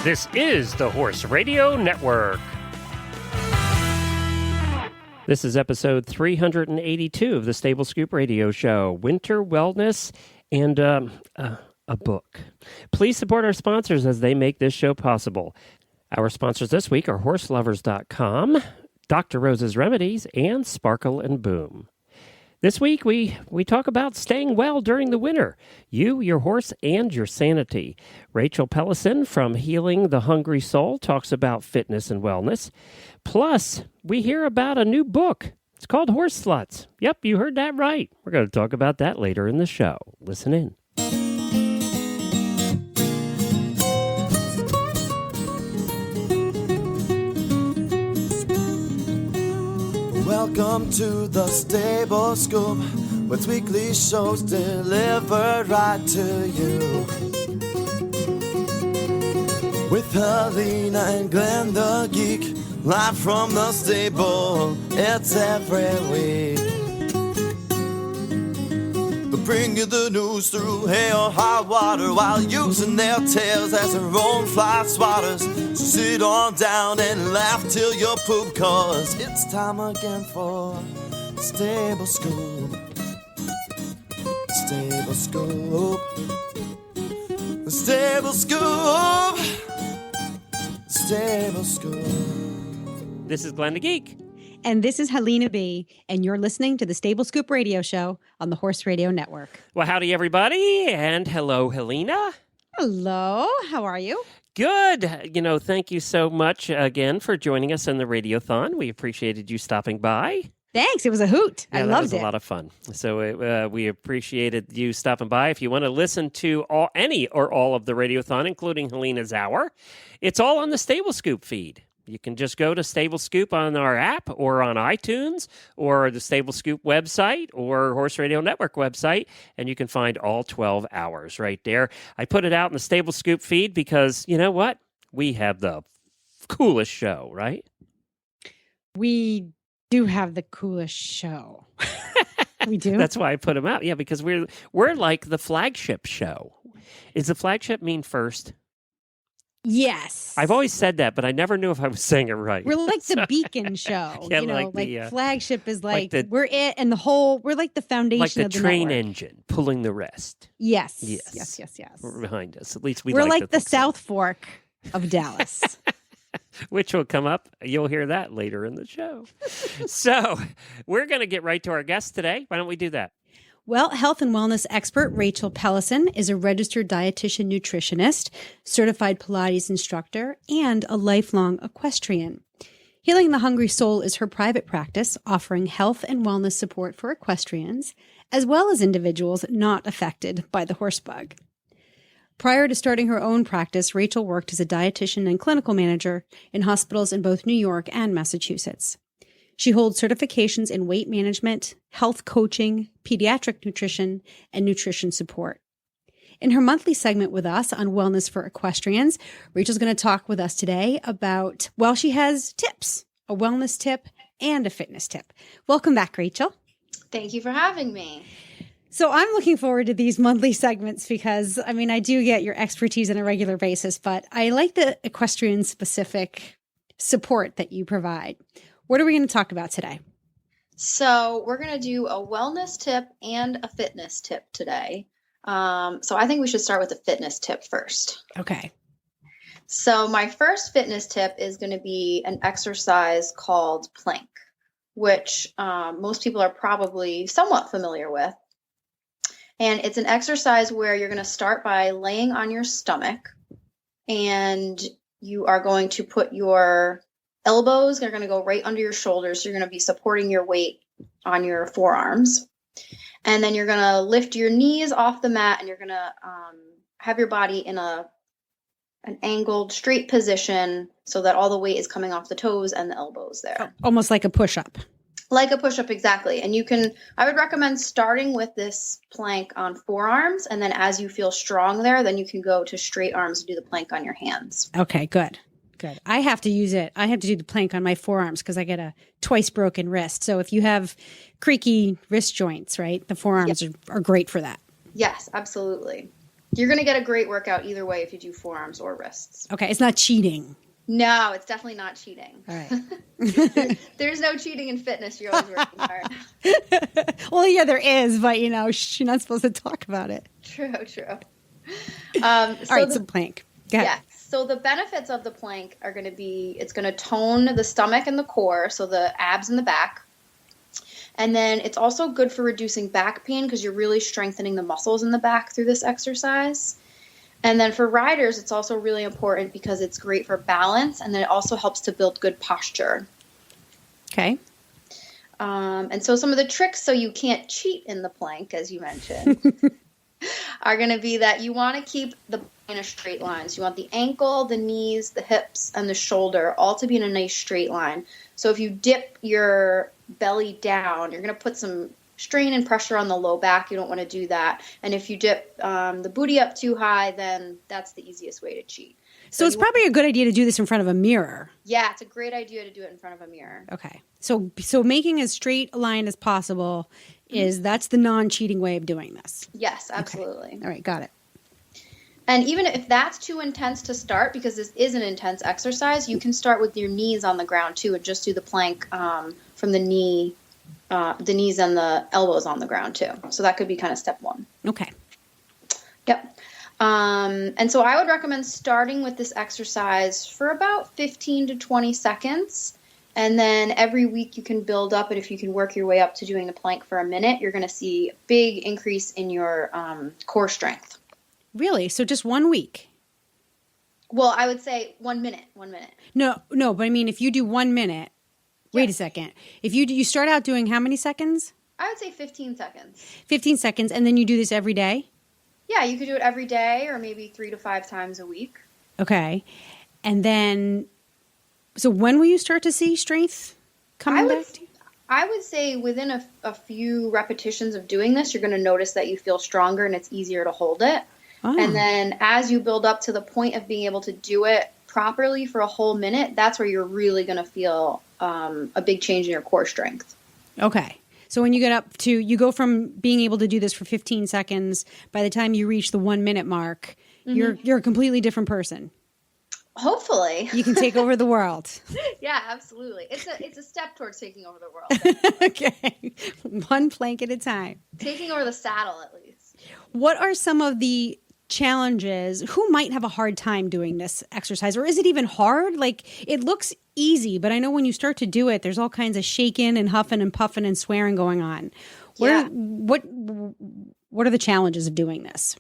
This is the Horse Radio Network. This is episode 382 of the Stable Scoop Radio Show, Winter Wellness and a book. Please support our sponsors as they make this show possible. Our sponsors this week are horselovers.com, Dr. Rose's Remedies, and Sparkle and Boom. This week, we talk about staying well during the winter. You, your horse, and your sanity. Rachel Pellison from Healing the Hungry Soul talks about fitness and wellness. Plus, we hear about a new book. It's called Horse Sluts. Yep, you heard that right. We're going to talk about that later in the show. Listen in. Welcome to the Stable Scoop, with weekly shows delivered right to you. With Helena and Glenn the Geek, live from the stable, it's every week. They bring you the news through hail or high water, while using their tails as their own fly swatters. So sit on down and laugh till you poop, cause it's time again for Stable Scoop. Stable Scoop. Stable Scoop. Stable Scoop. This is Glenn the Geek. And this is Helena B., and you're listening to the Stable Scoop Radio Show on the Horse Radio Network. Well, howdy, everybody, and hello, Helena. Hello, how are you? Good. Thank you so much again for joining us in the Radiothon. We appreciated you stopping by. Thanks. It was a hoot. I loved it. That was a lot of fun. So we appreciated you stopping by. If you want to listen to any or all of the Radiothon, including Helena's Hour, it's all on the Stable Scoop feed. You can just go to Stable Scoop on our app or on iTunes or the Stable Scoop website or Horse Radio Network website, and you can find all 12 hours right there. I put it out in the Stable Scoop feed because, you know what? We have the coolest show, right? We do have the coolest show. We do? That's why I put them out. Yeah, because we're like the flagship show. Is the flagship mean first? Yes. I've always said that, but I never knew if I was saying it right. We're like the beacon show. Yeah, flagship is we're it, and we're like the foundation of the network. Like the train network. engine pulling the rest. Yes. We're behind us. At least we're like the South Fork of Dallas. Which will come up. You'll hear that later in the show. So we're going to get right to our guest today. Why don't we do that? Well, health and wellness expert Rachel Pellison is a registered dietitian nutritionist, certified Pilates instructor, and a lifelong equestrian. Healing the Hungry Soul is her private practice, offering health and wellness support for equestrians, as well as individuals not affected by the horse bug. Prior to starting her own practice, Rachel worked as a dietitian and clinical manager in hospitals in both New York and Massachusetts. She holds certifications in weight management, health coaching, pediatric nutrition, and nutrition support. In her monthly segment with us on Wellness for Equestrians, Rachel's going to talk with us today about, she has tips, a wellness tip and a fitness tip. Welcome back, Rachel. Thank you for having me. So I'm looking forward to these monthly segments because, I do get your expertise on a regular basis, but I like the equestrian-specific support that you provide. What are we going to talk about today? So we're going to do a wellness tip and a fitness tip today. So I think we should start with the fitness tip first. Okay. So my first fitness tip is going to be an exercise called plank, which most people are probably somewhat familiar with. And it's an exercise where you're going to start by laying on your stomach, and you are going to put your elbows are going to go right under your shoulders. You're going to be supporting your weight on your forearms. And then you're going to lift your knees off the mat, and you're going to have your body in an angled, straight position so that all the weight is coming off the toes and the elbows there. Almost like a push-up. Like a push-up, exactly. And I would recommend starting with this plank on forearms, and then as you feel strong there, then you can go to straight arms and do the plank on your hands. Okay, good. I have to use it. I have to do the plank on my forearms because I get a twice broken wrist. So if you have creaky wrist joints, right, the forearms are great for that. Yes, absolutely. You're going to get a great workout either way if you do forearms or wrists. Okay. It's not cheating. No, it's definitely not cheating. All right. There's no cheating in fitness. You're always working hard. Well, yeah, there is, but you're not supposed to talk about it. True. All right, so plank. Go ahead. Yeah. So the benefits of the plank are going to be, it's going to tone the stomach and the core, so the abs in the back. And then it's also good for reducing back pain because you're really strengthening the muscles in the back through this exercise. And then for riders, it's also really important because it's great for balance, and then it also helps to build good posture. Okay. And so some of the tricks so you can't cheat in the plank, as you mentioned, are going to be that you want to keep the body in a straight line. So you want the ankle, the knees, the hips, and the shoulder all to be in a nice straight line. So if you dip your belly down, you're going to put some strain and pressure on the low back. You don't want to do that. And if you dip the booty up too high, then that's the easiest way to cheat. So it's probably a good idea to do this in front of a mirror. Yeah, it's a great idea to do it in front of a mirror. Okay. So making as straight a line as possible that's the non-cheating way of doing this. Yes, absolutely. Okay. All right, got it. And even if that's too intense to start, because this is an intense exercise, you can start with your knees on the ground too and just do the plank from the knees and the elbows on the ground too. So that could be kind of step one. Okay. Yep. And so I would recommend starting with this exercise for about 15 to 20 seconds. And then every week you can build up. And if you can work your way up to doing the plank for a minute, you're going to see a big increase in your core strength. Really? So just 1 week? Well, I would say 1 minute. 1 minute. No, but I mean, if you do 1 minute, wait a second. If you start out doing how many seconds? I would say 15 seconds. 15 seconds, and then you do this every day? Yeah, you could do it every day or maybe 3 to 5 times a week. Okay. And then, so when will you start to see strength coming back to you? I would say within a few repetitions of doing this, you're going to notice that you feel stronger and it's easier to hold it. Oh. And then as you build up to the point of being able to do it properly for a whole minute, that's where you're really going to feel a big change in your core strength. Okay. So when you get up to, you go from being able to do this for 15 seconds, by the time you reach the 1 minute mark, you're a completely different person. Hopefully. You can take over the world. Yeah, absolutely. It's a step towards taking over the world. Okay. One plank at a time. Taking over the saddle, at least. What are some of the challenges? Who might have a hard time doing this exercise? Or is it even hard? Like, it looks easy, but I know when you start to do it, there's all kinds of shaking and huffing and puffing and swearing going on. What are the challenges of doing this?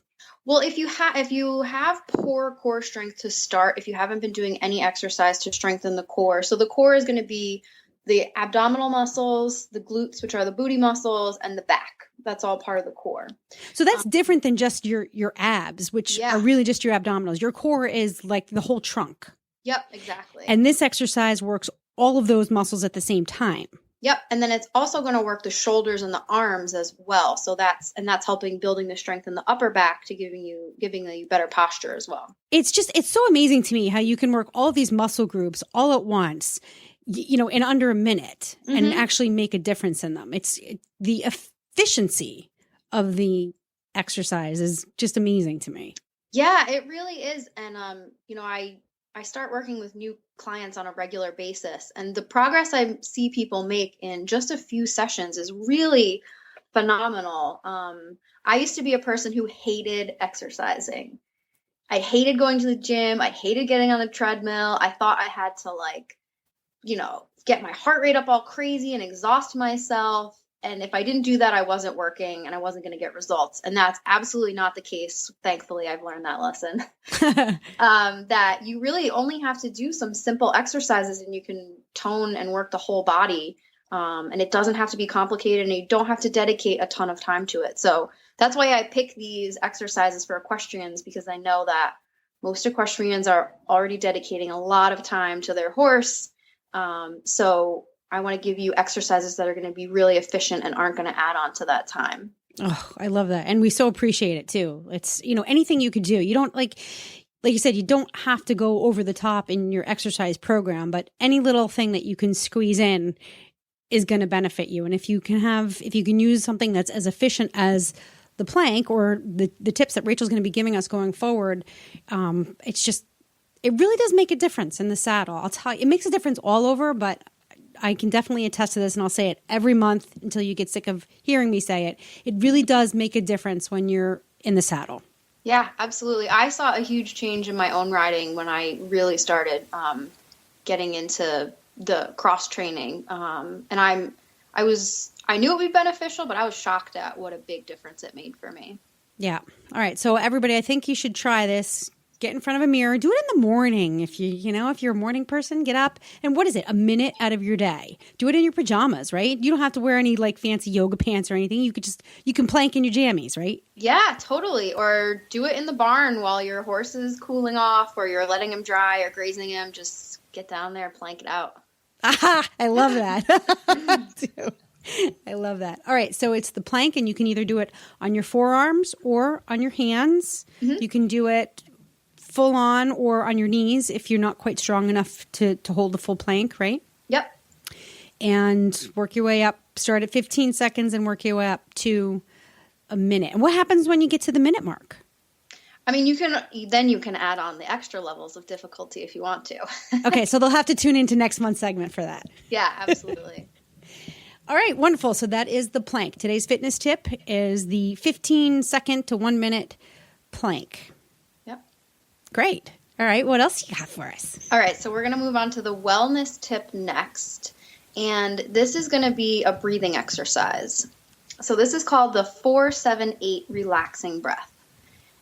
Well, if you have poor core strength to start, if you haven't been doing any exercise to strengthen the core, so the core is going to be the abdominal muscles, the glutes, which are the booty muscles, and the back. That's all part of the core. So that's different than just your abs, which are really just your abdominals. Your core is like the whole trunk. Yep, exactly. And this exercise works all of those muscles at the same time. Yep, and then it's also going to work the shoulders and the arms as well. So that's helping building the strength in the upper back to giving you better posture as well. It's so amazing to me how you can work all of these muscle groups all at once, in under a minute and actually make a difference in them. It's the efficiency of the exercise is just amazing to me. Yeah, it really is. And I start working with new clients on a regular basis, and the progress I see people make in just a few sessions is really phenomenal. I used to be a person who hated exercising. I hated going to the gym. I hated getting on the treadmill. I thought I had to get my heart rate up all crazy and exhaust myself. And if I didn't do that, I wasn't working and I wasn't going to get results. And that's absolutely not the case. Thankfully, I've learned that lesson. That you really only have to do some simple exercises and you can tone and work the whole body. And it doesn't have to be complicated and you don't have to dedicate a ton of time to it. So that's why I pick these exercises for equestrians, because I know that most equestrians are already dedicating a lot of time to their horse. So I want to give you exercises that are going to be really efficient and aren't going to add on to that time. Oh, I love that. And we so appreciate it too. It's, anything you could do. You don't like you said, you don't have to go over the top in your exercise program, but any little thing that you can squeeze in is going to benefit you. And if you can use something that's as efficient as the plank or the tips that Rachel's going to be giving us going forward, it really does make a difference in the saddle. I'll tell you, it makes a difference all over, but I can definitely attest to this, and I'll say it every month until you get sick of hearing me say it. It really does make a difference when you're in the saddle. Yeah, absolutely. I saw a huge change in my own riding when I really started getting into the cross training. And I knew it would be beneficial, but I was shocked at what a big difference it made for me. Yeah. All right. So everybody, I think you should try this. Get in front of a mirror. Do it in the morning. If you're a morning person, get up. And what is it? A minute out of your day. Do it in your pajamas, right? You don't have to wear any like fancy yoga pants or anything. You can plank in your jammies, right? Yeah, totally. Or do it in the barn while your horse is cooling off or you're letting him dry or grazing him. Just get down there, plank it out. Aha! I love that. I love that. All right. So it's the plank, and you can either do it on your forearms or on your hands. Mm-hmm. You can do it full on or on your knees if you're not quite strong enough to hold the full plank, right? Yep. And work your way up. Start at 15 seconds and work your way up to a minute. And what happens when you get to the minute mark? I mean, you can add on the extra levels of difficulty if you want to. Okay, so they'll have to tune into next month's segment for that. Yeah, absolutely. All right, wonderful. So that is the plank. Today's fitness tip is the 15-second to 1 minute plank. Yep. Great. All right, what else you got for us? All right, so we're going to move on to the wellness tip next. And this is going to be a breathing exercise. So this is called the 4-7-8 relaxing breath.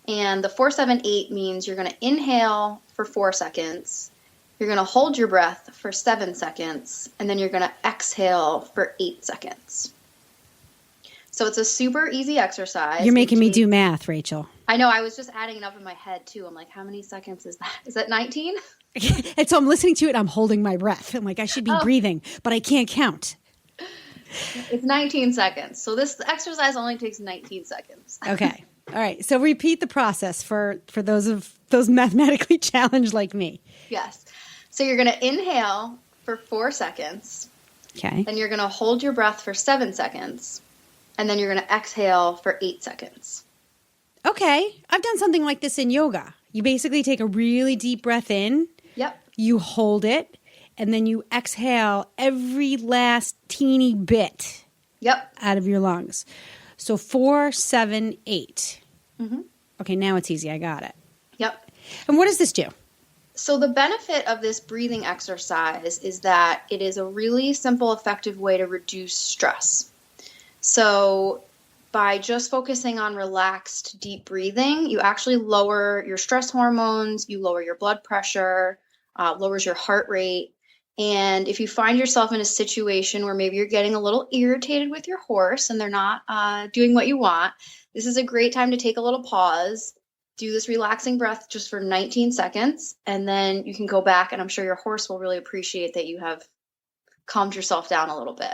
And the 4-7-8 means you're going to inhale for 4 seconds. You're going to hold your breath for 7 seconds, and then you're going to exhale for 8 seconds. So it's a super easy exercise. You're making me do math, Rachel. I know. I was just adding it up in my head, too. I'm like, how many seconds is that? Is that 19? And so I'm listening to it. I'm holding my breath. I'm like, I should be breathing, but I can't count. It's 19 seconds. So this exercise only takes 19 seconds. Okay. All right. So repeat the process for those mathematically challenged like me. Yes. So you're going to inhale for 4 seconds. Okay. Then you're going to hold your breath for 7 seconds. And then you're going to exhale for 8 seconds. Okay. I've done something like this in yoga. You basically take a really deep breath in. Yep. You hold it. And then you exhale every last teeny bit. Yep. Out of your lungs. So 4, 7, 8. Mm-hmm. Okay, now it's easy. I got it. Yep. And what does this do? So the benefit of this breathing exercise is that it is a really simple, effective way to reduce stress. So by just focusing on relaxed, deep breathing, you actually lower your stress hormones, you lower your blood pressure, lowers your heart rate. And if you find yourself in a situation where maybe you're getting a little irritated with your horse and they're not doing what you want, this is a great time to take a little pause, do this relaxing breath just for 19 seconds, and then you can go back, and I'm sure your horse will really appreciate that you have calmed yourself down a little bit.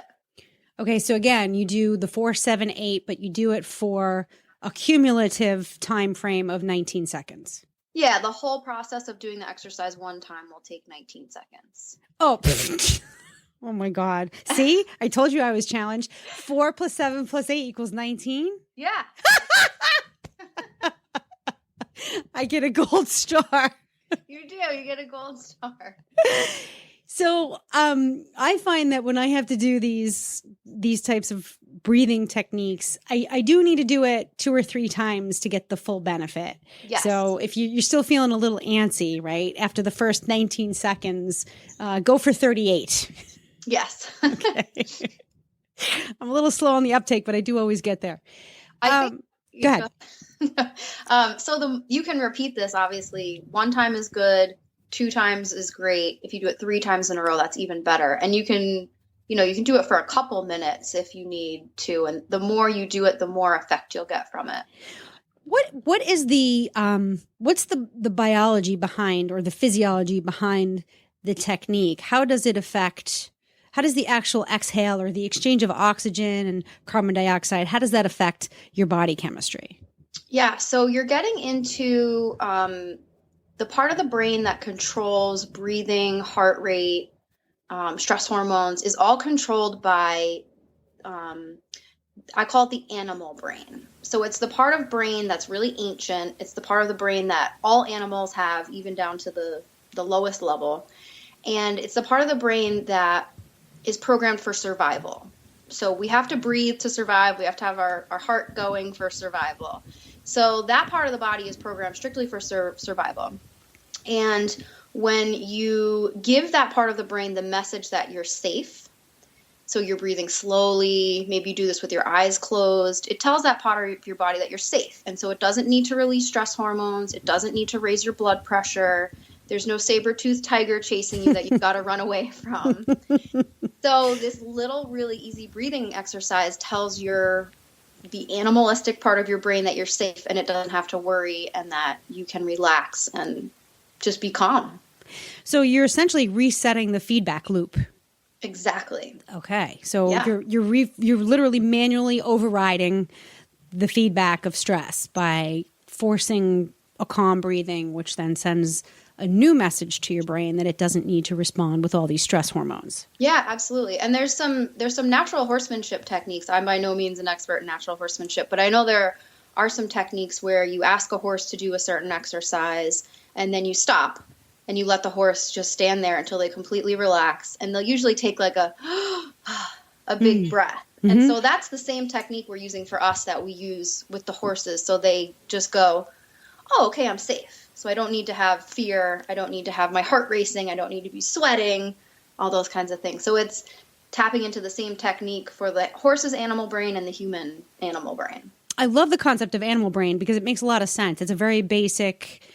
Okay, so again, you do the 4, 7, 8, but you do it for a cumulative time frame of 19 seconds. Yeah, the whole process of doing the exercise one time will take 19 seconds. Oh, oh my God. See, I told you I was challenged. 4 plus 7 plus 8 equals 19. Yeah. I get a gold star. You do. You get a gold star. So I find that when I have to do these types of breathing techniques, I do need to do it 2 or 3 times to get the full benefit. Yes. So if you're still feeling a little antsy, right, after the first 19 seconds, go for 38. Yes. Okay. I'm a little slow on the uptake, but I do always get there. Go ahead. You can repeat this, obviously. 1 time is good. 2 times is great. If you do it 3 times in a row, that's even better. And you can do it for a couple minutes if you need to. And the more you do it, the more effect you'll get from it. What is the what's the biology behind, or the physiology behind the technique? How does the actual exhale, or the exchange of oxygen and carbon dioxide, how does that affect your body chemistry? Yeah, so you're getting into the part of the brain that controls breathing, heart rate, stress hormones is all controlled by, I call it the animal brain. So it's the part of brain that's really ancient. It's the part of the brain that all animals have, even down to the lowest level. And it's the part of the brain that is programmed for survival. So we have to breathe to survive. We have to have our heart going for survival. So that part of the body is programmed strictly for survival. And when you give that part of the brain the message that you're safe, so you're breathing slowly, maybe you do this with your eyes closed, it tells that part of your body that you're safe. And so it doesn't need to release stress hormones. It doesn't need to raise your blood pressure. There's no saber-toothed tiger chasing you that you've got to run away from. So this little really easy breathing exercise tells the animalistic part of your brain that you're safe and it doesn't have to worry, and that you can relax and just be calm. So you're essentially resetting the feedback loop. Exactly. Okay. So Yeah. you're literally manually overriding the feedback of stress by forcing a calm breathing, which then sends a new message to your brain that it doesn't need to respond with all these stress hormones. Yeah, absolutely. And there's some natural horsemanship techniques. I'm by no means an expert in natural horsemanship, but I know there are some techniques where you ask a horse to do a certain exercise and then you stop and you let the horse just stand there until they completely relax. And they'll usually take like a big breath. Mm-hmm. And so that's the same technique we're using for us that we use with the horses. So they just go, oh, okay, I'm safe. So I don't need to have fear. I don't need to have my heart racing. I don't need to be sweating, all those kinds of things. So it's tapping into the same technique for the horse's animal brain and the human animal brain. I love the concept of animal brain because it makes a lot of sense. It's a very basic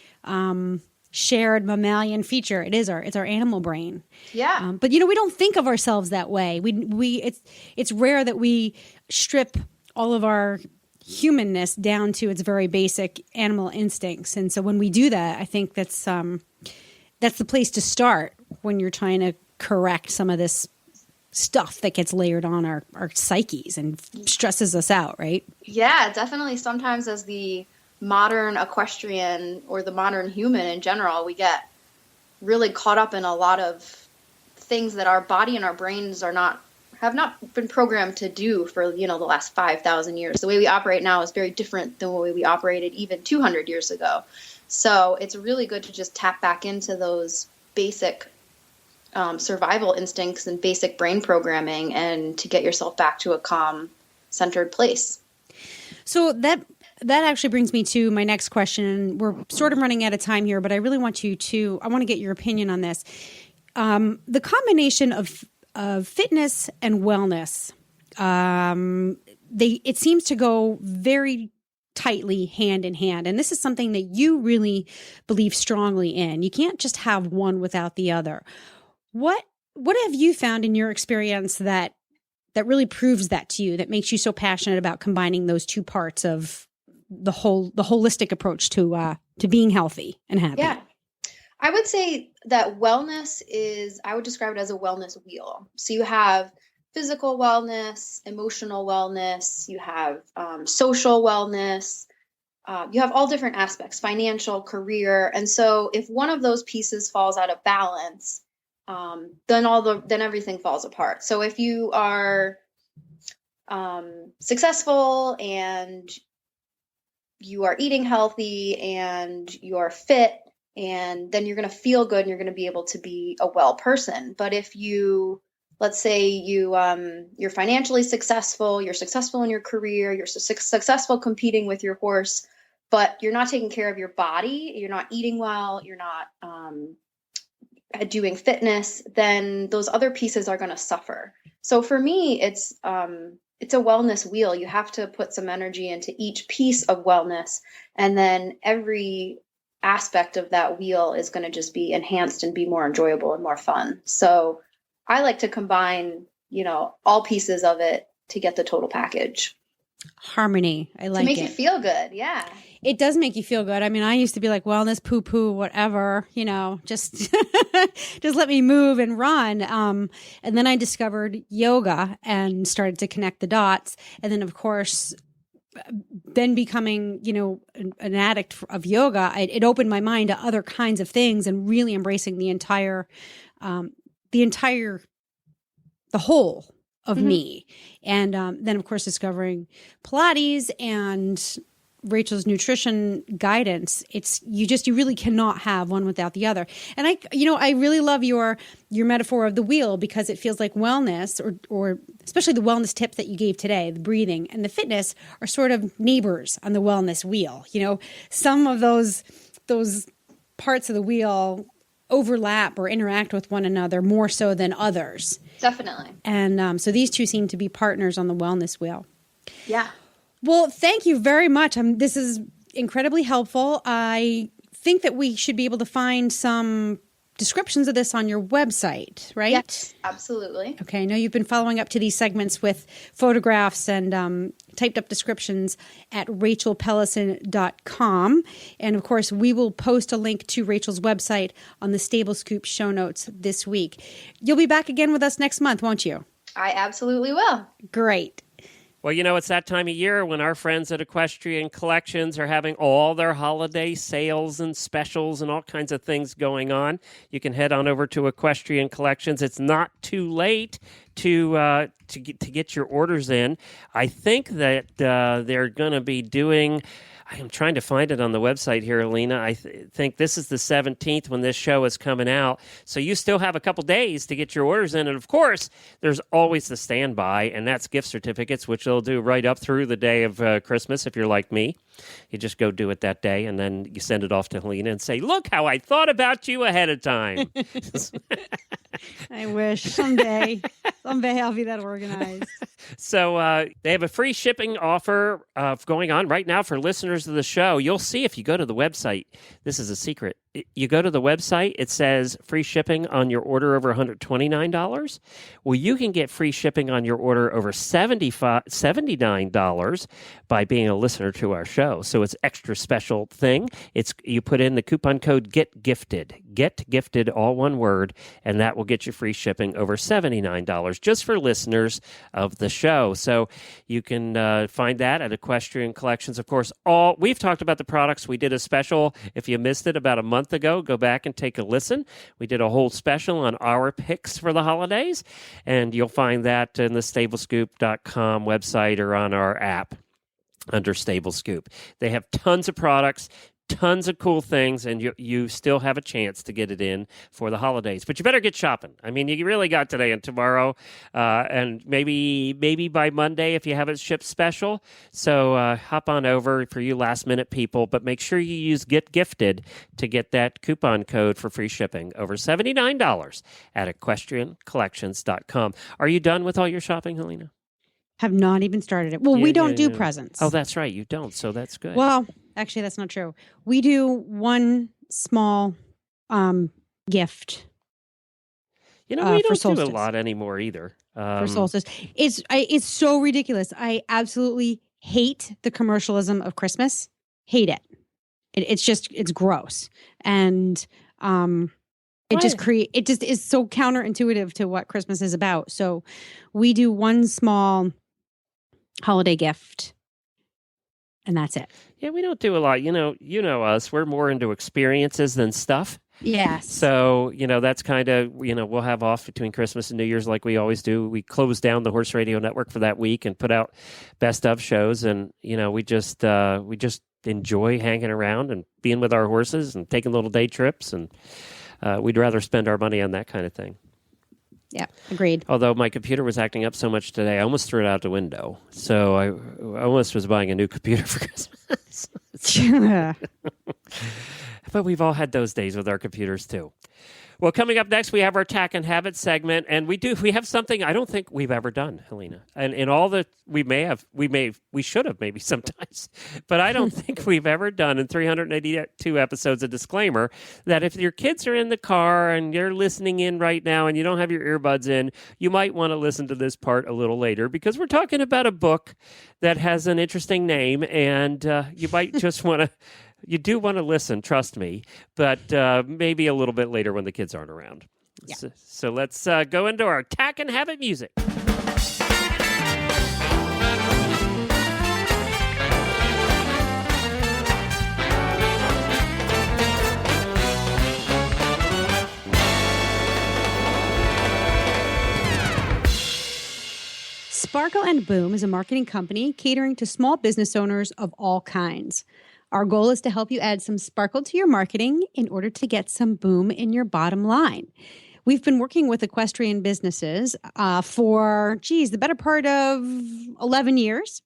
shared mammalian feature. It's our animal brain. Yeah. But we don't think of ourselves that way. It's rare that we strip all of our humanness down to its very basic animal instincts. And so when we do that, I think that's the place to start when you're trying to correct some of this stuff that gets layered on our psyches and stresses us out, right? Yeah, definitely. Sometimes as the modern equestrian or the modern human in general, we get really caught up in a lot of things that our body and our brains have not been programmed to do for, the last 5,000 years. The way we operate now is very different than the way we operated even 200 years ago. So it's really good to just tap back into those basic survival instincts and basic brain programming and to get yourself back to a calm, centered place. So that actually brings me to my next question. We're sort of running out of time here, but I really want I want to get your opinion on this. The combination of fitness and wellness, it seems to go very tightly hand in hand. And this is something that you really believe strongly in. You can't just have one without the other. What have you found in your experience that really proves that to you, that makes you so passionate about combining those two parts of the holistic approach to being healthy and happy? Yeah. I would say that wellness I would describe it as a wellness wheel. So you have physical wellness, emotional wellness, you have social wellness, you have all different aspects, financial, career. And so if one of those pieces falls out of balance, then everything falls apart. So if you are successful and you are eating healthy and you are fit, and then you're going to feel good and you're going to be able to be a well person. But if let's say you're financially successful, you're successful in your career, you're successful competing with your horse, but you're not taking care of your body, you're not eating well, you're not doing fitness, then those other pieces are going to suffer. So for me, it's a wellness wheel. You have to put some energy into each piece of wellness, and then every aspect of that wheel is going to just be enhanced and be more enjoyable and more fun. So I like to combine, all pieces of it to get the total package. Harmony. I like it. To make you feel good. Yeah. It does make you feel good. I mean, I used to be like, wellness, poo-poo, whatever, just just let me move and run. And then I discovered yoga and started to connect the dots. And then, of course, then becoming, an addict of yoga, it opened my mind to other kinds of things and really embracing the whole of me. And then, of course, discovering Pilates and Rachel's nutrition guidance. You really cannot have one without the other. And I really love your metaphor of the wheel, because it feels like wellness, or especially the wellness tips that you gave today, the breathing and the fitness, are sort of neighbors on the wellness wheel. Some of those parts of the wheel overlap or interact with one another more so than others. Definitely. And so these two seem to be partners on the wellness wheel. Yeah. Well, thank you very much. This is incredibly helpful. I think that we should be able to find some descriptions of this on your website, right? Yes, absolutely. Okay. I know you've been following up to these segments with photographs and typed up descriptions at rachelpellison.com. And of course, we will post a link to Rachel's website on the Stable Scoop show notes this week. You'll be back again with us next month, won't you? I absolutely will. Great. Well, it's that time of year when our friends at Equestrian Collections are having all their holiday sales and specials and all kinds of things going on. You can head on over to Equestrian Collections. It's not too late to get your orders in. I think that they're going to be doing... I'm trying to find it on the website here, Alina. I think this is the 17th when this show is coming out. So you still have a couple days to get your orders in. And, of course, there's always the standby, and that's gift certificates, which they'll do right up through the day of Christmas if you're like me. You just go do it that day, and then you send it off to Helena and say, look how I thought about you ahead of time. I wish someday I'll be that organized. So they have a free shipping offer going on right now for listeners of the show. You'll see if you go to the website. This is a secret. You go to the website, it says free shipping on your order over $129. Well, you can get free shipping on your order over $79 by being a listener to our show. So it's extra special thing. You put in the coupon code Get Gifted, all one word, and that will get you free shipping over $79 just for listeners of the show. So you can find that at Equestrian Collections. Of course, we've talked about the products. We did a special, if you missed it, about a month ago. Go back and take a listen. We did a whole special on our picks for the holidays, and you'll find that in the stablescoop.com website or on our app under Stable Scoop. They have tons of products, tons of cool things, and you still have a chance to get it in for the holidays. But you better get shopping. I mean, you really got today and tomorrow, and maybe by Monday if you have it shipped special. So hop on over for you last-minute people, but make sure you use Get Gifted to get that coupon code for free shipping over $79 at equestriancollections.com. Are you done with all your shopping, Helena? Have not even started it. Well, we don't do presents. Oh, that's right. You don't, so that's good. Well, actually, that's not true. We do one small gift. We don't do solstice. a lot anymore either. For solstice. It's so ridiculous. I absolutely hate the commercialism of Christmas. Hate it. It's gross. And it just is so counterintuitive to what Christmas is about. So we do one small holiday gift, and that's it. Yeah, we don't do a lot. You know us. We're more into experiences than stuff. Yes. So, that's kind of, we'll have off between Christmas and New Year's like we always do. We close down the Horse Radio Network for that week and put out best of shows. And, we just enjoy hanging around and being with our horses and taking little day trips. And we'd rather spend our money on that kind of thing. Yeah, agreed. Although my computer was acting up so much today, I almost threw it out the window. So I almost was buying a new computer for Christmas. But we've all had those days with our computers too. Well, coming up next, we have our Tack and Habit segment, and we have something I don't think we've ever done, Helena. And in all that we should have maybe sometimes, but I don't think we've ever done in 382 episodes a disclaimer that if your kids are in the car and you're listening in right now and you don't have your earbuds in, you might want to listen to this part a little later because we're talking about a book that has an interesting name, and you might just want to. You do want to listen, trust me, but maybe a little bit later when the kids aren't around. Yeah. So let's go into our Tack and Habit music. Sparkle and Boom is a marketing company catering to small business owners of all kinds. Our goal is to help you add some sparkle to your marketing in order to get some boom in your bottom line. We've been working with equestrian businesses for, the better part of 11 years.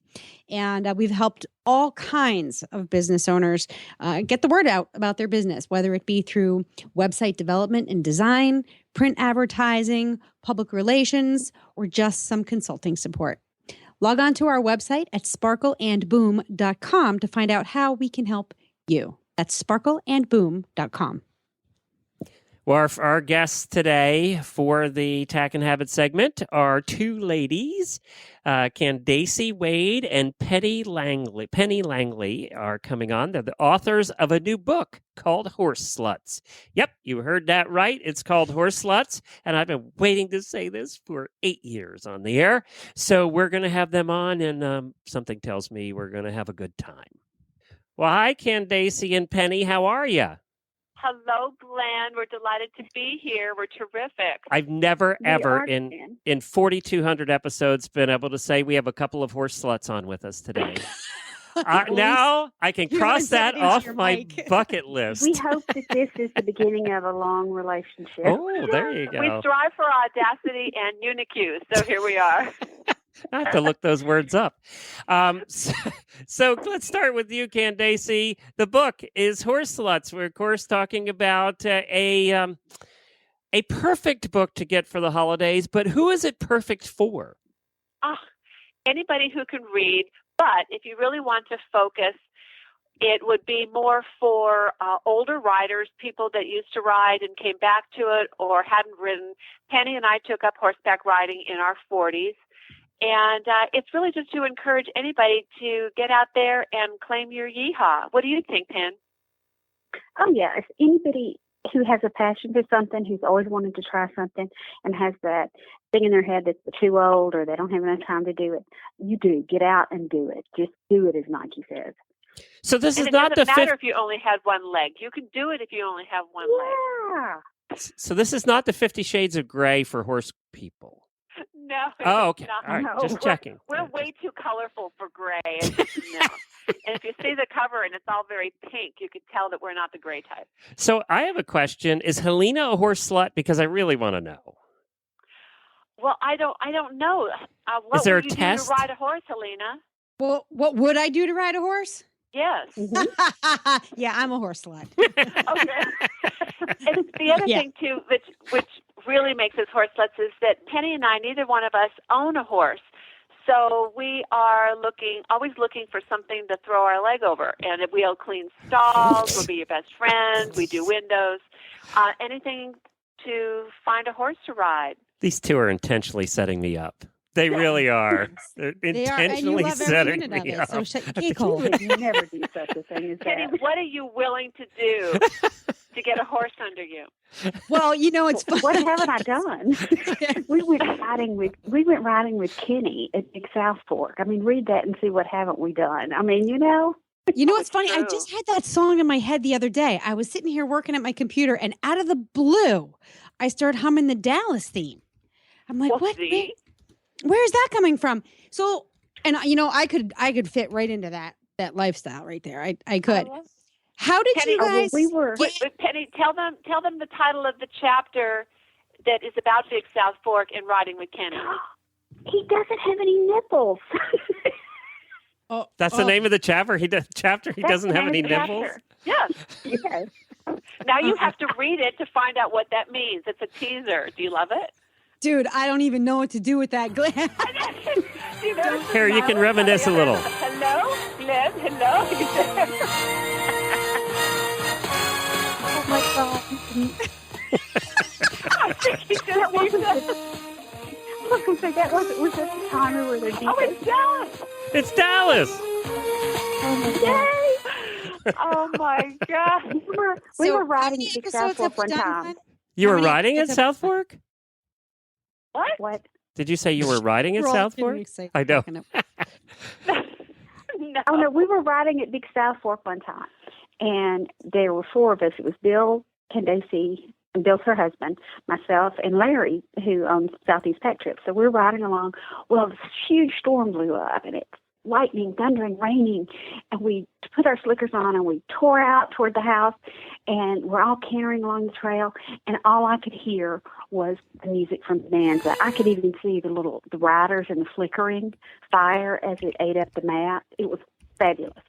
And we've helped all kinds of business owners get the word out about their business, whether it be through website development and design, print advertising, public relations, or just some consulting support. Log on to our website at sparkleandboom.com to find out how we can help you. That's sparkleandboom.com. Well, our guests today for the Tack and Habit segment are two ladies. Candace Wade and Penny Langley are coming on. They're the authors of a new book called Horse Sluts. Yep, you heard that right. It's called Horse Sluts, and I've been waiting to say this for 8 years on the air. So we're going to have them on, and something tells me we're going to have a good time. Well, hi, Candace and Penny. How are you? Hello, Glenn. We're delighted to be here. We're terrific. I've never, ever in 4,200 episodes been able to say we have a couple of horse sluts on with us today. Now I can cross that off my bucket list. We hope that this is the beginning of a long relationship. Oh, there you go. We strive for audacity and unique, so here we are. I have to look those words up. So let's start with you, Candace. The book is Horse Sluts. We're, of course, talking about a perfect book to get for the holidays, but who is it perfect for? Anybody who can read, but if you really want to focus, it would be more for older riders, people that used to ride and came back to it or hadn't ridden. Penny and I took up horseback riding in our 40s. And it's really just to encourage anybody to get out there and claim your yeehaw. What do you think, Pen? Oh, yeah. If anybody who has a passion for something, who's always wanted to try something and has that thing in their head that they're too old or they don't have enough time to do it, you do. Get out and do it. Just do it, as Nike says. So this and is not the It doesn't matter if you only had one leg. You can do it if you only have one leg. So this is not the 50 Shades of Grey for horse people. No. Oh, okay. Not. All right. No. Just checking. We're way too colorful for gray. And, and if you see the cover and it's all very pink, you could tell that we're not the gray type. So I have a question. Is Helena a horse slut? Because I really want to know. Well, I don't know. What Is there would a you test? do to ride a horse, Helena? Well, what would I do to ride a horse? Yes. Yeah, I'm a horse slut. Okay. And the other thing, too, which really makes us horse sluts is that Penny and I, neither one of us own a horse. So we are always looking for something to throw our leg over. And if we'll clean stalls, we'll be your best friend. We do windows. Anything to find a horse to ride. These two are intentionally setting me up. They really are. They're intentionally setting me up. So Kiko. You never do such a thing as Penny, that. what are you willing to do to get a horse under you? Well, it's fun. What haven't I done? We went riding with Kenny at Big South Fork. I mean, read that and see what haven't we done. I mean, You know what's funny? True. I just had that song in my head the other day. I was sitting here working at my computer, and out of the blue, I started humming the Dallas theme. I'm like, what? Where's that coming from? So, and I could fit right into that lifestyle right there. I could. How did Penny, you guys? we were. Wait, Penny, tell them the title of the chapter that is about Big South Fork and riding with Kenny. He doesn't have any nipples. That's the name of the chapter. He doesn't have any nipples. Yes. Yes. Now you have to read it to find out what that means. It's a teaser. Do you love it? Dude, I don't even know what to do with that, Glenn. Here, you can reminisce a little. Hello, Glenn. Hello. Oh my God. I think he just That was just a timer where they're deep. Oh, it's Dallas. It's Dallas. Oh my God. We were riding at Big South Fork one time. You were How many riding at episodes South Fork? What? Did you say you were riding at South Fork? I know. No. Oh, no, we were riding at Big South Fork one time, and there were four of us. It was Bill, Candace, Bill's her husband, myself, and Larry, who owns Southeast Pack Trip. So we're riding along. Well, this huge storm blew up, and it's lightning, thundering, raining, and we put our slickers on, and we tore out toward the house, and we're all cantering along the trail, and all I could hear was the music from Bonanza. I could even see the riders and the flickering fire as it ate up the mat. It was fabulous.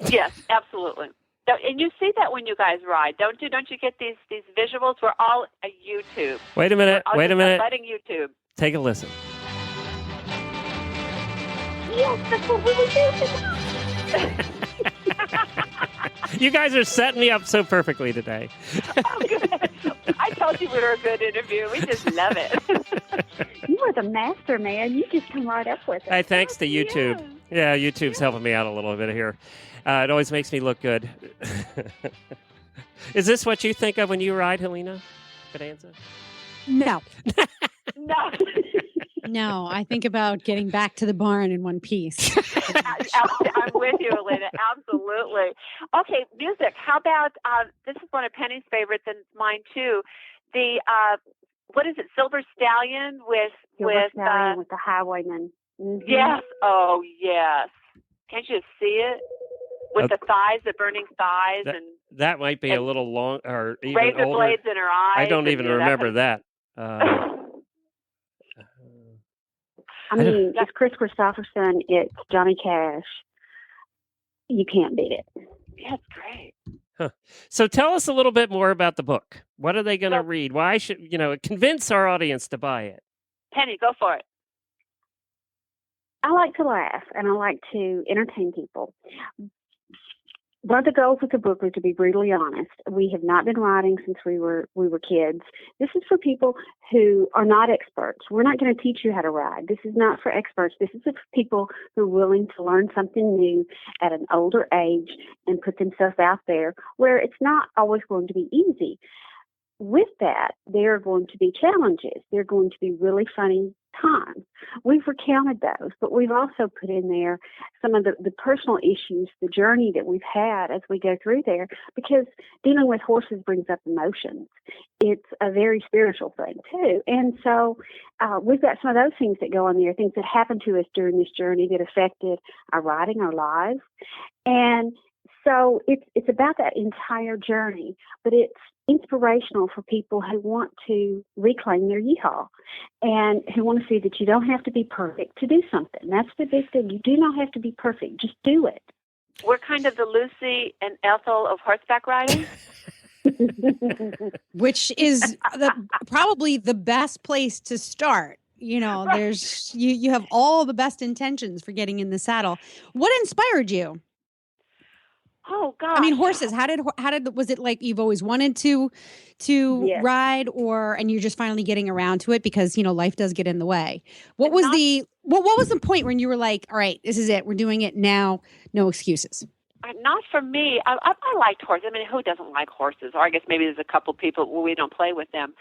Yes, absolutely. And you see that when you guys ride, don't you? Don't you get these visuals? We're all a YouTube. Wait a minute. Letting YouTube. Take a listen. Yes, that's what we were doing. You guys are setting me up so perfectly today. Oh, good. I told you we were a good interview. We just love it. You are the master, man. You just come right up with it. Hey, thanks to YouTube. Yeah, YouTube's helping me out a little bit here. It always makes me look good. Is this what you think of when you ride, Helena? Bonanza? No. No. No, I think about getting back to the barn in one piece. I'm with you, Elena. Absolutely. Okay, music. How about, this is one of Penny's favorites and mine too. The, what is it, Silver Stallion with the Highwayman. Mm-hmm. Yes. Oh, yes. Can't you see it? With the thighs, the burning thighs. That might be a little long, or even razor older. blades in her eyes. I don't even remember that. I mean, it's Chris Christopherson. It's Johnny Cash. You can't beat it. Yeah, it's great. Huh. So tell us a little bit more about the book. What are they going to read? Why should, convince our audience to buy it? Penny, go for it. I like to laugh, and I like to entertain people. One of the goals of the book was to be brutally honest. We have not been riding since we were kids. This is for people who are not experts. We're not going to teach you how to ride. This is not for experts. This is for people who are willing to learn something new at an older age and put themselves out there where it's not always going to be easy. With that, there are going to be challenges. There are going to be really funny times. We've recounted those, but we've also put in there some of the personal issues, the journey that we've had as we go through there, because dealing with horses brings up emotions. It's a very spiritual thing, too. And so we've got some of those things that go on there, things that happened to us during this journey that affected our riding, our lives. And so it's about that entire journey, but it's inspirational for people who want to reclaim their yeehaw and who want to see that you don't have to be perfect to do something. That's the big thing. You do not have to be perfect. Just do it. We're kind of the Lucy and Ethel of horseback riding. Which is probably the best place to start. Right. There's you have all the best intentions for getting in the saddle. What inspired you? Oh God! I mean, horses. How did was it like you've always wanted to Yes. ride, and you're just finally getting around to it because life does get in the way? What was the point when you were like, all right, this is it, we're doing it now, no excuses? Not for me. I liked horses. I mean, who doesn't like horses? Or I guess maybe there's a couple people where we don't play with them.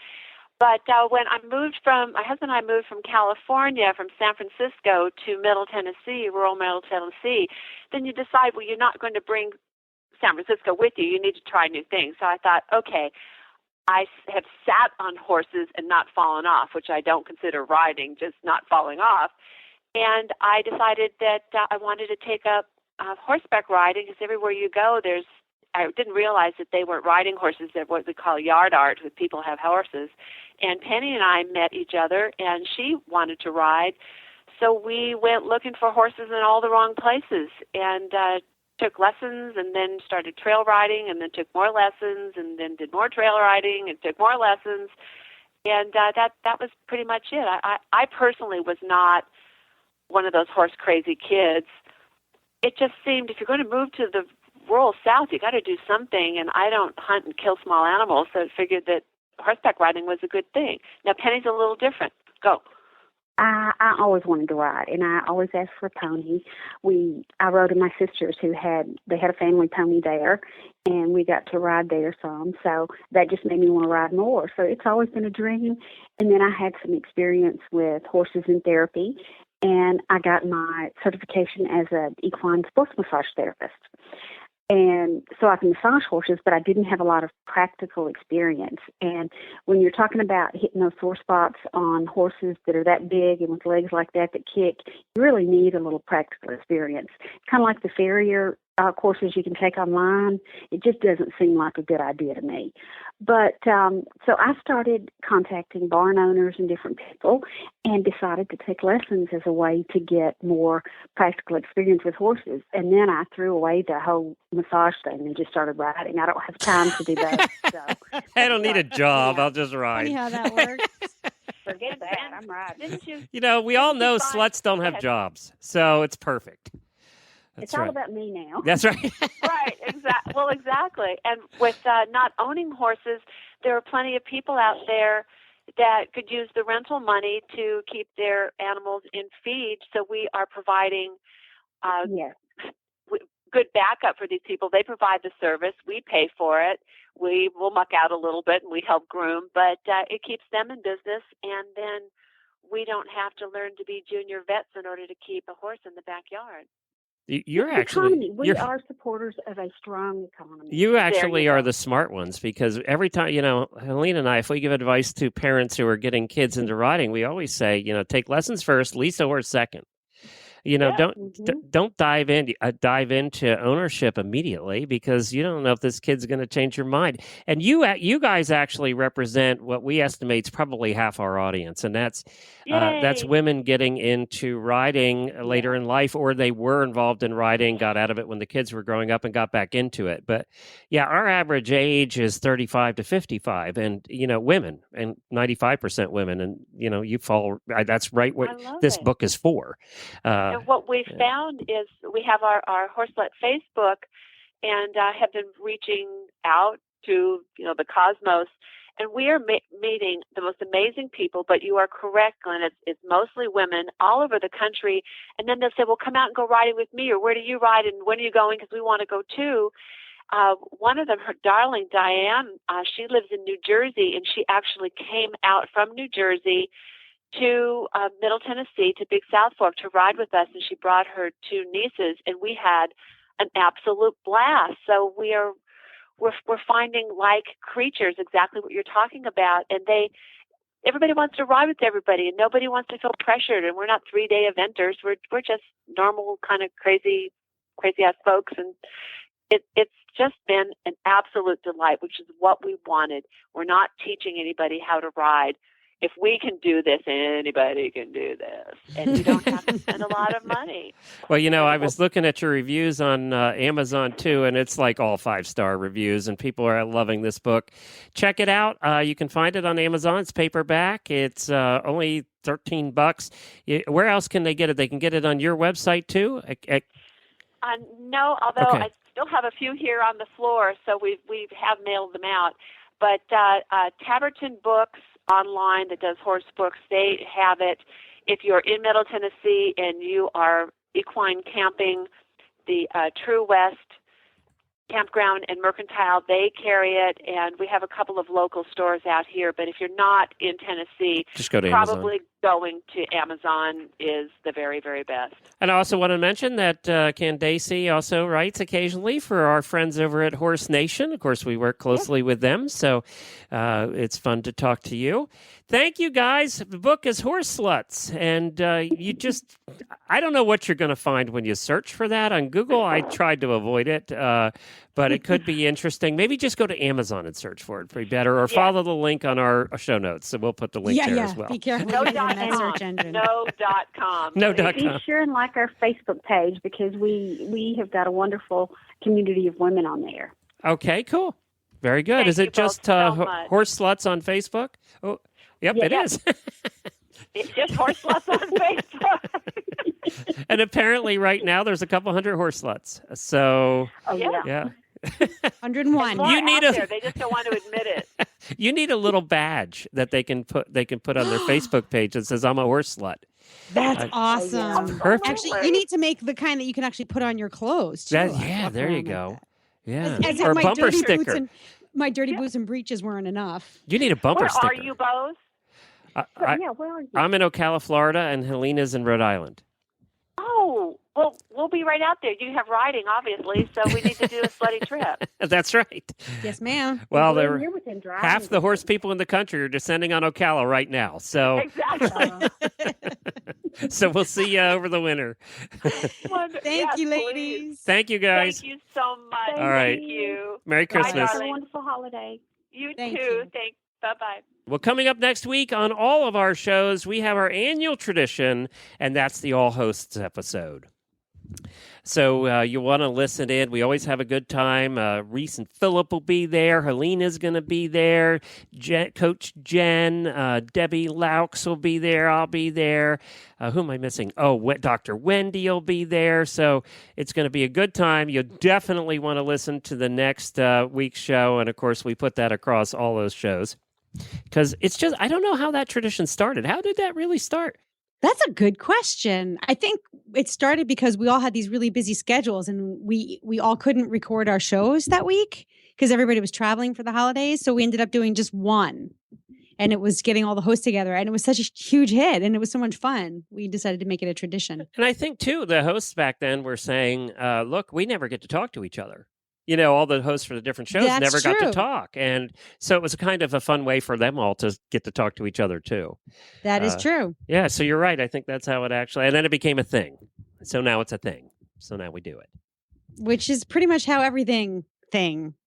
But when my husband and I moved from California, from San Francisco to Middle Tennessee, rural Middle Tennessee, then you decide, well, you're not going to bring San Francisco with you. You need to try new things. So I thought, okay, I have sat on horses and not fallen off, which I don't consider riding, just not falling off. And I decided that I wanted to take up horseback riding, because everywhere you go, I didn't realize that they weren't riding horses. They're what we call yard art, with people have horses. And Penny and I met each other, and she wanted to ride. So we went looking for horses in all the wrong places, and took lessons, and then started trail riding, and then took more lessons, and then did more trail riding and took more lessons. And that was pretty much it. I personally was not one of those horse crazy kids. It just seemed, if you're going to move to the rural South, you got to do something. And I don't hunt and kill small animals, so I figured that horseback riding was a good thing. Now Penny's a little different. Go. I always wanted to ride, and I always asked for a pony. I rode with my sisters who had a family pony there, and we got to ride there some. So that just made me want to ride more. So it's always been a dream. And then I had some experience with horses in therapy, and I got my certification as an equine sports massage therapist. And so I can massage horses, but I didn't have a lot of practical experience. And when you're talking about hitting those sore spots on horses that are that big and with legs like that kick, you really need a little practical experience. Kind of like the farrier courses you can take online. It just doesn't seem like a good idea to me. But so I started contacting barn owners and different people and decided to take lessons as a way to get more practical experience with horses. And then I threw away the whole massage thing and just started riding. I don't have time to do that. So. I don't need a job. I'll just ride. Funny how that works. Forget that. I'm riding. Didn't you? You know, we all know sluts don't have jobs, so it's perfect. That's it's all right. about me now. That's right. Right, exactly. Well, exactly. And with not owning horses, there are plenty of people out there that could use the rental money to keep their animals in feed. So we are providing Yes. good backup for these people. They provide the service. We pay for it. We will muck out a little bit and we help groom, but it keeps them in business. And then we don't have to learn to be junior vets in order to keep a horse in the backyard. You're It's actually economy. We are supporters of a strong economy. You actually you are go. the smart ones, because every time, Helene and I, if we give advice to parents who are getting kids into riding, we always say, take lessons first, lease a horse second. Don't dive into ownership immediately, because you don't know if this kid's going to change your mind. And you guys actually represent what we estimate is probably half our audience, and that's women getting into riding later in life, or they were involved in riding, got out of it when the kids were growing up, and got back into it. But our average age is 35 to 55, and women, and 95% women, and you follow. That's right. What this book is for. And what we found is we have our Horselet Facebook, and have been reaching out to the cosmos, and we are meeting the most amazing people. But you are correct, Glenn. It's mostly women all over the country, and then they'll say, "Well, come out and go riding with me," or "Where do you ride, and when are you going? Because we want to go too." One of them, her darling Diane, she lives in New Jersey, and she actually came out from New Jersey to Middle Tennessee, to Big South Fork, to ride with us, and she brought her two nieces, and we had an absolute blast. So we're finding like creatures, exactly what you're talking about, and everybody wants to ride with everybody, and nobody wants to feel pressured. And we're not 3-day eventers; we're just normal, kind of crazy ass folks, and it's just been an absolute delight, which is what we wanted. We're not teaching anybody how to ride. If we can do this, anybody can do this. And you don't have to spend a lot of money. Well, I was looking at your reviews on Amazon, too, and it's like all 5-star reviews, and people are loving this book. Check it out. You can find it on Amazon. It's paperback. It's only $13. Where else can they get it? They can get it on your website, too? No, although I still have a few here on the floor, so we have mailed them out. But Taberton Books online that does horse books, they have it. If you're in Middle Tennessee and you are equine camping, the True West Campground and Mercantile, they carry it, and we have a couple of local stores out here. But if you're not in Tennessee, just go to probably Amazon. Going to Amazon is the very, very best. And I also want to mention that Candace also writes occasionally for our friends over at Horse Nation. Of course, we work closely with them, so it's fun to talk to you. Thank you, guys. The book is Horse Sluts, and I don't know what you're going to find when you search for that on Google. I tried to avoid it, but it could be interesting. Maybe just go to Amazon and search for it. It'd be better, or follow the link on our show notes, so we'll put the link there as well. Be careful. That search engine. No.com. Be sure and like our Facebook page, because we have got a wonderful community of women on there. Okay, cool. Very good. Thank Is it just so Horse Sluts on Facebook? Oh, yep, it is. It's just Horse Sluts on Facebook. And apparently right now there's a couple hundred horse sluts. So, yeah. 101. You need they just don't want to admit it. You need a little badge that they can put on their Facebook page that says, "I'm a horse slut." That's awesome. Perfect. Actually, you need to make the kind that you can actually put on your clothes too. There you go. Yeah. As or a my bumper dirty sticker. Boots and, my dirty boots and breeches weren't enough. You need a bumper Where sticker. are you both? Where are you? I'm in Ocala, Florida, and Helena's in Rhode Island. Oh, Well, we'll be right out there. You have riding, obviously, so we need to do a sledding trip. That's right. Yes, ma'am. Well, You're within driving half the horse people in the country are descending on Ocala right now. So, Exactly. so we'll see you over the winter. Thank you, please. ladies. Thank you, guys. Thank you so much. All right. Thank you. Merry Christmas. Have a wonderful holiday. You Thank too. you. Thanks. Bye-bye. Well, coming up next week on all of our shows, we have our annual tradition, and that's the All Hosts episode. So you want to listen in. We always have a good time. Reese and Philip will be there. Helena's going to be there. Coach Jen, Debbie Laux will be there. I'll be there. Who am I missing? Oh, Dr. Wendy will be there. So it's going to be a good time. You'll definitely want to listen to the next week's show. And, of course, we put that across all those shows. Because it's just, I don't know how that tradition started. How did that really start? That's a good question. I think it started because we all had these really busy schedules and we all couldn't record our shows that week because everybody was traveling for the holidays. So we ended up doing just one. And it was getting all the hosts together. And it was such a huge hit. And it was so much fun. We decided to make it a tradition. And I think, too, the hosts back then were saying, look, we never get to talk to each other. You know, all the hosts for the different shows That's never got true. to talk. And so it was kind of a fun way for them all to get to talk to each other, too. That is true. Yeah, so you're right. I think that's how it actually, and then it became a thing. So now it's a thing. So now we do it. Which is pretty much how everything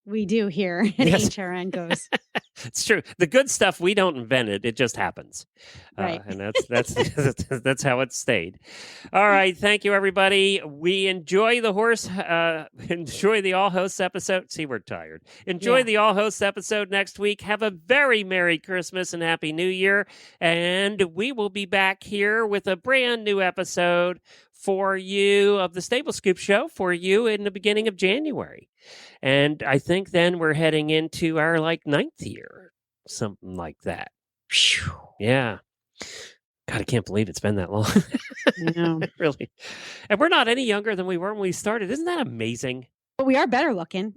we do here at Yes. HRN goes. It's true. The good stuff, we don't invent it. It just happens. Right. And that's that's how it stayed. All right. Thank you, everybody. We enjoy the enjoy the All Hosts episode. See, we're tired. Enjoy the All Hosts episode next week. Have a very Merry Christmas and Happy New Year. And we will be back here with a brand new episode for you of the Stable Scoop Show for you in the beginning of January. And I think then we're heading into our 9th year, something like that. Whew. Yeah. God, I can't believe it's been that long. No. Really. And we're not any younger than we were when we started. Isn't that amazing? But we are better looking.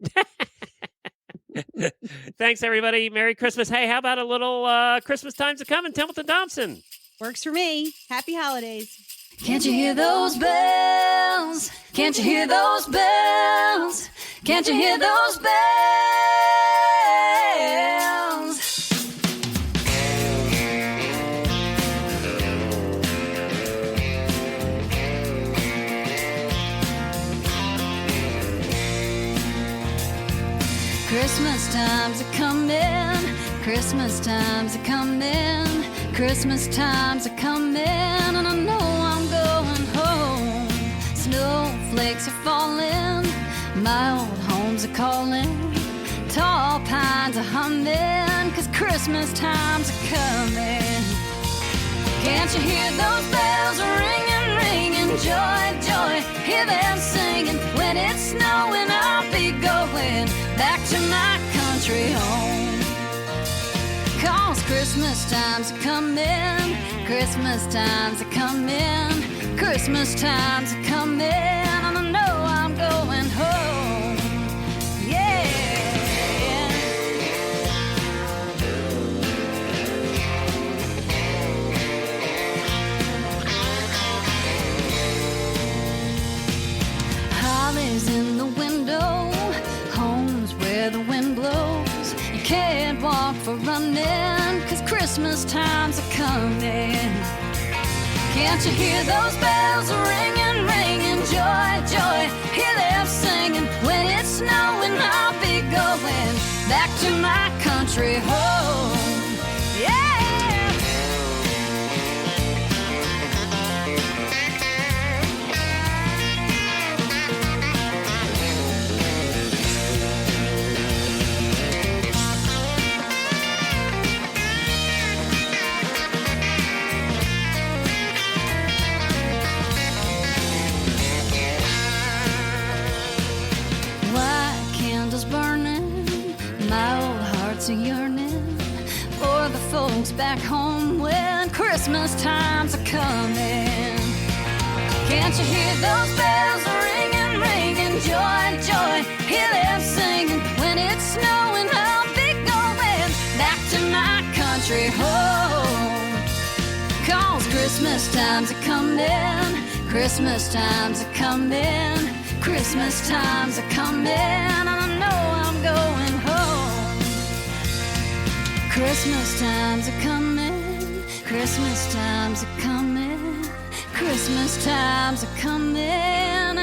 Thanks, everybody. Merry Christmas. Hey, how about a little Christmas Times to Come in Templeton Thompson? Works for me. Happy holidays. Can't you hear those bells? Can't you hear those bells? Can't you hear those bells? Christmas time's a comin', Christmas time's a comin', Christmas time's a comin', and I know I'm going home. Snowflakes are falling, my old home's a calling, tall pines are humming, 'cause Christmas time's a comin'. Can't you hear those bells ringing, ringing, joy, joy, hear them singing, when it's snowing I'll be going back to my country home. 'Cause Christmas time's a comin', Christmas time's a comin', Christmas time's a comin', and I know I'm going home. Yeah. Holly's in the window, home's where the wind blows. You can't walk for running, 'cause Christmas time's a coming. Can't you hear those bells ringing, ringing, joy, joy, hear them singing, when it's snowing I'll be going back to my country home. Yeah. White candles burning, my old heart's a yearning for the folks back home when Christmas time's a coming. Can't you hear those bells ringing, ringing, joy, joy, hear them singing, when it's snowing I'll be going back to my country home. 'Cause Christmas time's a comin', Christmas time's a coming. Christmas time's a coming, and I know I'm going home. Christmas time's a coming. Christmas time's a coming. Christmas time's a coming, and